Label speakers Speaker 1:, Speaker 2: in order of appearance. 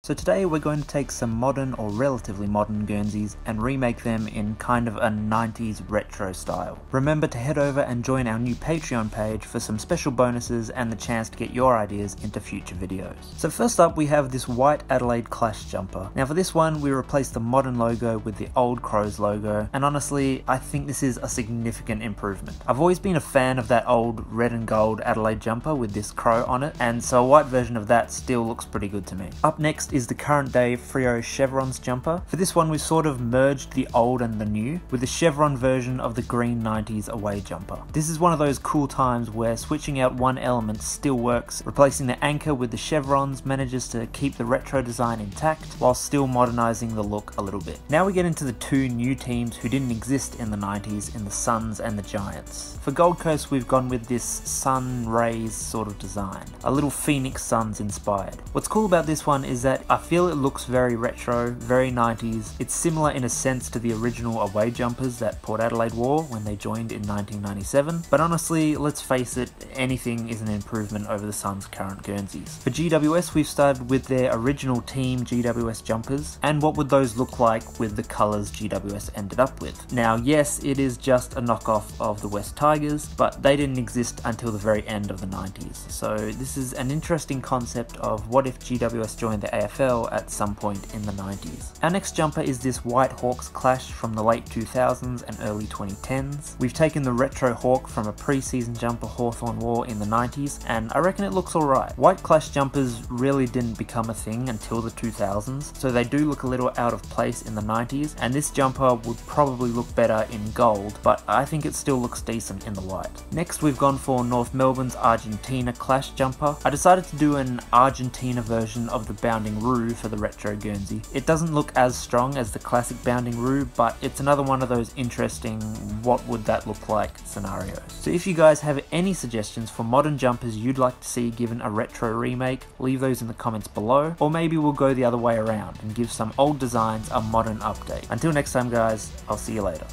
Speaker 1: So today we're going to take some modern or relatively modern Guernseys and remake them in kind of a 90s retro style. Remember to head over and join our new Patreon page for some special bonuses and the chance to get your ideas into future videos. So first up we have this white Adelaide Clash jumper. Now for this one we replaced the modern logo with the old Crows logo, and honestly I think this is a significant improvement. I've always been a fan of that old red and gold Adelaide jumper with this crow on it, and so a white version of that still looks pretty good to me. Up next is the current day Freo Chevrons jumper. For this one we sort of merged the old and the new with the chevron version of the green 90s away jumper. This is one of those cool times where switching out one element still works. Replacing the anchor with the chevrons manages to keep the retro design intact while still modernizing the look a little bit. Now we get into the two new teams who didn't exist in the 90s in the Suns and the Giants. For Gold Coast we've gone with this sun rays sort of design, a little Phoenix Suns inspired. What's cool about this one is that I feel it looks very retro, very 90s. It's similar in a sense to the original away jumpers that Port Adelaide wore when they joined in 1997, but honestly, let's face it, anything is an improvement over the Suns' current Guernseys. For GWS, we've started with their original team GWS jumpers, and what would those look like with the colours GWS ended up with. Now yes, it is just a knockoff of the West Tigers, but they didn't exist until the very end of the 90s, so this is an interesting concept of what if GWS joined the AFL at some point in the 90s. Our next jumper is this white Hawks Clash from the late 2000s and early 2010s. We've taken the retro Hawk from a pre-season jumper Hawthorn wore in the 90s, and I reckon it looks alright. White Clash jumpers really didn't become a thing until the 2000s, so they do look a little out of place in the 90s, and this jumper would probably look better in gold, but I think it still looks decent in the white. Next we've gone for North Melbourne's Argentina Clash jumper. I decided to do an Argentina version of the Bounding Roo for the retro Guernsey. It doesn't look as strong as the classic Bounding Roo, but it's another one of those interesting what would that look like scenarios. So if you guys have any suggestions for modern jumpers you'd like to see given a retro remake, leave those in the comments below, or maybe we'll go the other way around and give some old designs a modern update. Until next time guys, I'll see you later.